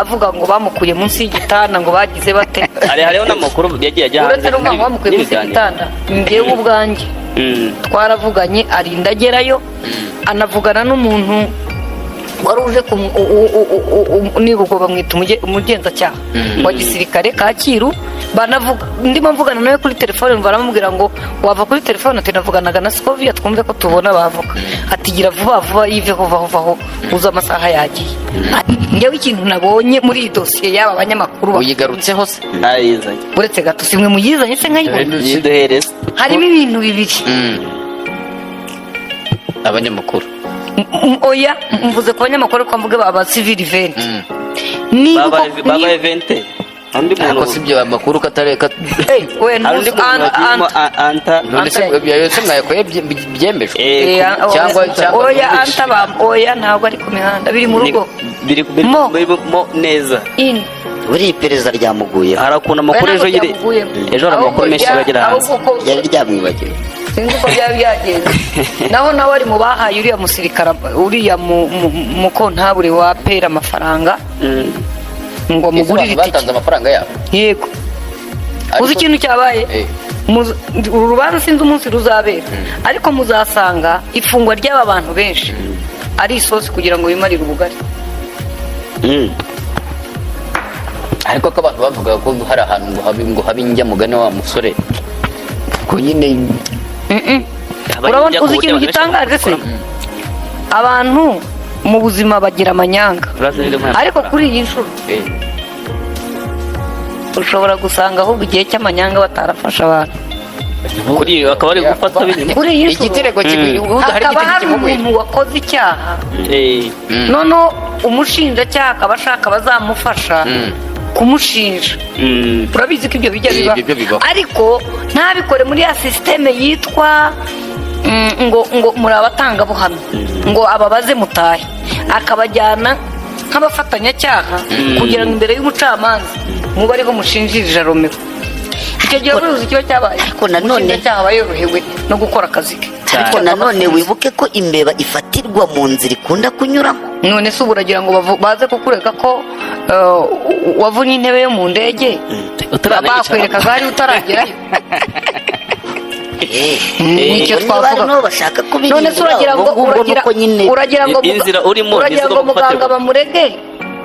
avuga ngo bamukuye munsi y'igitanda ngo bagize bate. hariho n'amakuru yagiye ajya hanze. Uretse n'uvuga ngo bamukuye munsi y'igitanda, njyewe ubwanjye twaravuganye arinda agerayo, anavugana n'umuntu wari uje nibugo bamwita umugenzacyaha wa gisirikare Kacyiru. Ndimo mvugana nawe kuri telefone, baramubwira ngo wava kuri telefone, ati navuganaga na Scovia twumve ko tubona bavuga, ati gira vuba vuba yiveho vaho uza amasaha yagiye. Njyewe ikintu nabonye muri iyi dosiye y'aba banyamakuru uyigarutseho se ayizanye, uretse gato simwe muyizanye se nkayibona, yiduhereza harimo ibintu bibiri. abanyamakuru oya mvuze ku banyamakuru ko mvuge aba civil event baba evente andi ariko muntu sibyo amakuru katareka we andi muntu anta none se yose mwayakoye byemejwe cyangwa oya anta oya ntabwo ari ku mihanda, biri mu rugo biri mo neza. buri iperereza ryamuguye harakuna amakuru ejo amakuru menshi bagira hanze yari ryamwibagiwe, sinzi uko byaba byagenze. nawe ari mu bahaye uriya musirikara uriya mukontabure wa pera amafaranga ngo mugurire itike, batanze amafaranga yabo. yego uzi ikintu cyabaye. uru rubanza sinzi umunsi ruzabera, ariko muzasanga ifungwa ry'aba bantu benshi ari isosi kugira ngo bimarire ubugari. ariko ko abantu bavuga ko hari ahantu ngo habe njya mugane wa musore ko nyine urabona uzi ikintu gitangaje se, abantu mu buzima bagira amanyanga, ariko kuri iyi nshuro ushobora gusanga ahubwo igihe cy'amanyanga batarafasha abantu, kuri akaba ari gufata binini kuri iyi nshuro igitereko hakaba hari umuntu wakoze icyaha, noneho umushinjacyaha akaba ashaka bazamufasha kumushinja. urabizi ko ibyo bijya biba, ariko ntabikore muri ya sisiteme yitwa ngo muri abatangabuhamya ngo ababaze mutahe, akabajyana nk'abafatanyacyaha kugira ngo imbere y'umucamanza mube ariho mushinjirije Romeo. icyo gihe uruzi kiba cyabaye, ariko nanone aba yorohewe no gukora akazi ke. ariko nanone wibuke ko imbeba ifatirwa mu nzira ikunda kunyuramo. none se ubu uragira ngo baze kukureka ko wavunye intebe yo mu ndege bakwereka gari utaragerayo? nicyo twavuga. none se uragira ngo muganga bamurege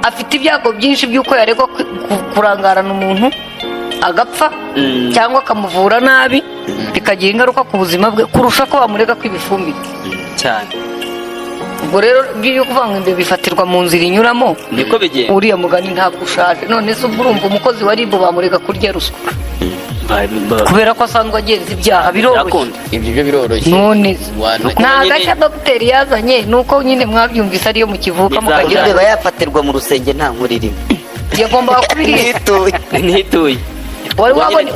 afite ibyago byinshi by'uko yaregwa kurangarana umuntu agapfa cyangwa akamuvura nabi bikagira ingaruka ku buzima bwe kurusha ko bamurega kw'ibifumbire cyane. ubwo rero byo kuvuga ngo imbere bifatirwa mu nzira inyuramo, niko bigenda. uriya mugani ntabwo ushaje. none se ubwo urumva umukozi wa RIB bamurega kurya ruswa kubera ko asanzwe agenza ibyaha? biroroshye ibyo biroroshye. none nta gashya dogiteri yazanye, nuko nyine mwabyumvise ariyo mu kivuka mukagira imbeba yafatirwa mu rusenge nta nkuru irimo, yagombaga kubirira ntituye.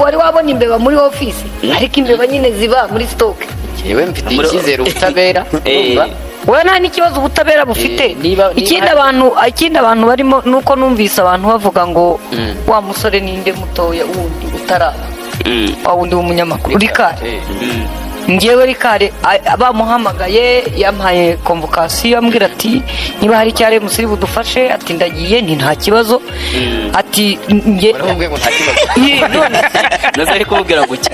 wari wabona imbeba muri ofisi, ariko imbeba nyine ziba muri stock. yewe mfite icyizere ubutabera wowe nta n'ikibazo ubutabera bufite. ikindi abantu barimo nuko numvise abantu bavuga ngo wa musore ninde mutoya wundi utaraba wa wundi w'umunyamakuru Rikare. njyewe Rikare bamuhamagaye yampaye convocation ambwira ati niba hari icyare musiri budufashe, ati ndagiye nti nta kibazo, ati nge nazo ari kumubwira guki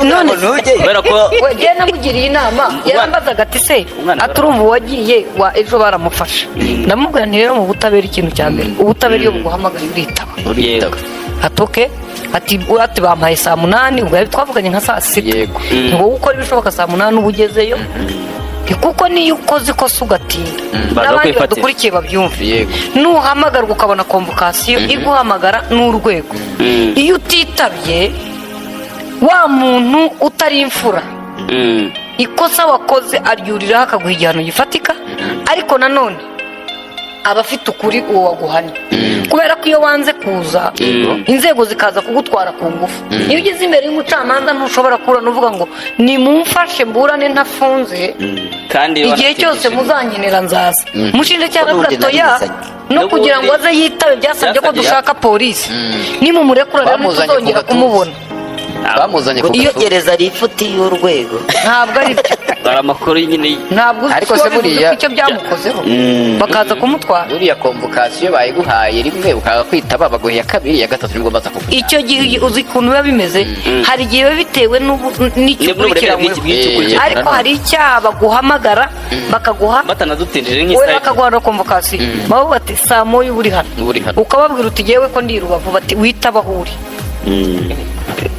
none kubera ko we namugiriye inama, yarambazaga ati se aturumva wagiye wa ejo baramufasha. ndamubwira nti rero mu butabera ikintu cya mbere, ubutabera iyo buguhamagaye uritaba. atoke ati bampaye saa 8, ubwo twavuganye nka saa 6. ngo ukora ibishoboka saa 8 uba ugezeyo, kuko niyo ukoze ikosa ugatinda n'abandi badukurikiye babyumve. nuhamagarwa ukabona convocation iguhamagara n'urwego, iyo utitabye wa muntu utari imfura ikosa wakoze aryuriraho akaguha igihano gifatika, ariko nanone aba afite ukuri uwo waguhanye. kubera ko iyo wanze kuza inzego zikaza kugutwara ku ngufu, iyo ugeze imbere y'umucamanza ntushobora kurana uvuga ngo nimumfashe mburane ntafunze, igihe cyose muzankenera nzaza. umushinjacyaha gatoya no kugira ngo aze yitabe byasabye ko dushaka polisi, nimumurekura rero ntituzongera kumubona. bamuzanye ku iyo gafu gereza ari ifuti y'urwego ntabwo ari byo hari amakuru nyine ntabwo uzi Ariko ko se bivuze buriya- ko icyo byamukozeho bakaza kumutwara buriya komvokasiyo bayiguhaye rimwe ukaga kwitaba baguha iya kabiri iya gatatu nibwo baza kukujyana icyo gihe uzi ukuntu biba bimeze hari igihe biba bitewe n'icyo n'uburemere ukurikiranyweho bw'icyo ukurikiranyweho. ariko hari icyaha baguhamagara bakaguha batanadutindije wowe nk'isaha bakaguha na komvokasiyo bavuga bati saa moya uba uri hano uri hano ukababwira uti ngewe ko ndi i Rubavu bati witaba aho uri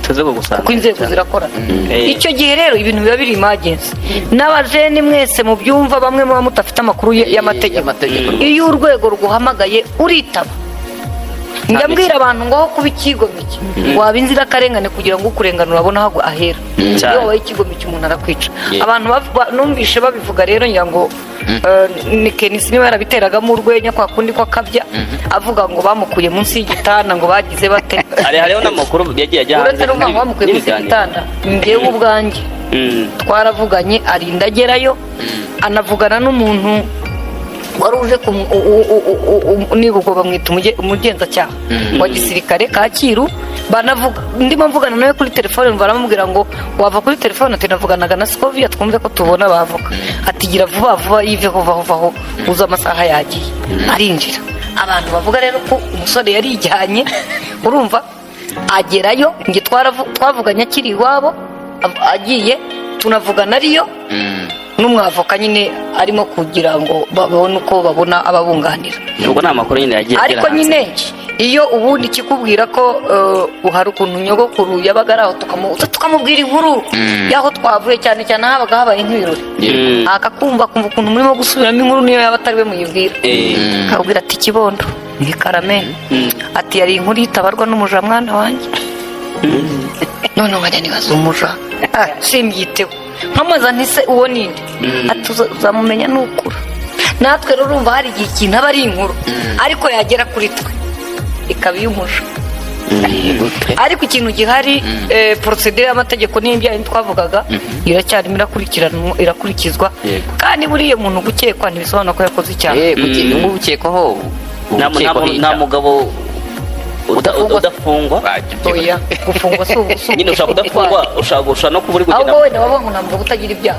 tuze kugusanga kuko inzego zirakorana Eh. icyo gihe rero ibintu biba biri imagensi n'abajeni mwese mubyumva bamwe muba mudafite amakuru y'amategeko iyo urwego ruguhamagaye uritaba njya mbwira abantu ngo aho kuba ikigomeke waba inzirakarengane kugira ngo ukurenganura abone aho ahera Cyane. iyo wabaye ikigomeke umuntu arakwica Yeah. abantu numvishe babivuga rero ngira ngo ni kenisi niba yarabiteragamo urwenya kwa kundi ko akabya avuga ngo bamukuye munsi y'igitanda ngo bagize bate hariho n'amakuru yagiye ajya uretse n'umva ngo bamukuye munsi y'igitanda ngewe ubwanjye twaravuganye arinda agerayo anavugana n'umuntu wari uje niba ubwo bamwita umugenzacyaha wa gisirikare Kacyiru ndimo mvugana nawe kuri telefone baramubwira ngo wava kuri telefone ati navuganaga na Scovia twumve ko tubona bavuga ati gira vuba vuba yiveho vaho uza amasaha yagiye arinjira abantu bavuga rero ko umusore yari yijyanye urumva agerayo nge twavuganye akiri iwabo agiye tunavugana ariyo n'umwavoka nyine arimo kugira ngo babone uko babona ababunganira ubwo ni amakuru nyine yagiye ariko nyine iyo ubundi kikubwira ko hari ukuntu nyogokuru yabaga ari aho tukamubwira inkuru y'aho twavuye cyane cyane habaga habaye nk'ibirori akakumva ukuntu murimo gusubiramo inkuru niyo yaba atari we muyibwira akabwira ati kibondo ni karameni ati yari inkuru yitabarwa n'umuja mwana wanjye none nkajya nibaza umuja simbyiteho nkamaza ntise uwo ninde ati uzamumenya nukura natwe rero urumva hari igihe ikintu aba ari inkuru ariko yagera kuri twe ikaba iy'umuja ariko ikintu gihari porosedire y'amategeko n'ibyaha twavugaga iracyarimo irakurikizwa kandi buriya muntu gukekwa ntibisobanura ko yakoze icyaha ukekwaho nta mugabo udafungwa gufungwa si nyine ushaka kudafungwa ushaka no kuba uri ahubwo wenda bavuga ngo nta mugabo utagira ibyaha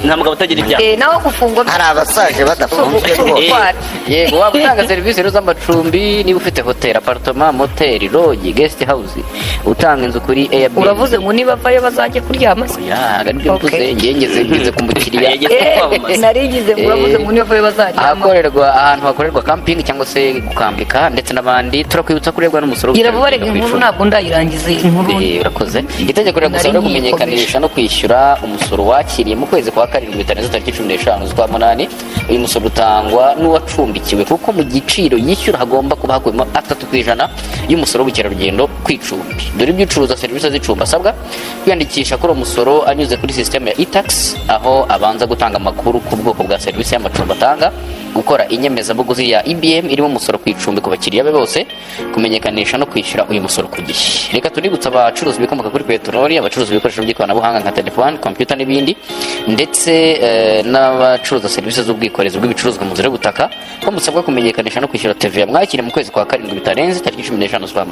nta mugabo utagira ibyaha nawe gufungwa hari abasaje badafunzwe rwose yego waba utanga serivisi z'amacumbi niba ufite hoteli aparitoma moteri rogi gesiti hawuzi utanga inzu kuri Airbnb uravuze ngo niba avayo bazajya kuryama se nibyo mvuze ngeze ku mukiriya narigize ngo uravuze ngo niba avayo bazaryama ahantu hakorerwa camping cyangwa se gukambika ndetse n'abandi turakwibutsa kurebwa n'umusoro gira vuba rega inkuru ntabwo ndayirangiza inkuru urakoze itegeko riragusaba kumenyekanisha no kwishyura umusoro wakiriye mu kwezi kwa karindwi bitarenze tariki 15 z'ukwa munani uyu musoro utangwa n'uwacumbikiwe kuko mu giciro yishyura hagomba kuba hakubiyemo 3% y'umusoro w'ubukerarugendo ku icumbi dore ibyo ucuruza serivisi z'icumbi asabwa kwiyandikisha kuri uwo musoro anyuze kuri sisiteme ya e-tax aho abanza gutanga amakuru ku bwoko bwa serivisi y'amacumbi atanga gukora inyemezabuguzi ya EBM irimo umusoro ku icumbi ku bakiriya be bose kumenyekanisha no kwishyura uyu musoro ku gihe reka tunibutsa abacuruzi bikomoka kuri peteroli abacuruzi ibikoresho by'ikoranabuhanga nka telefone kompiyuta n'ibindi ndetse n'abacuruza serivisi z'ubwikorezi bw'ibicuruzwa mu nzira y'ubutaka ko musabwa kumenyekanisha no kwishyura TVA mwakire mu kwezi kwa karindwi bitarenze tariki 15 z'ukwa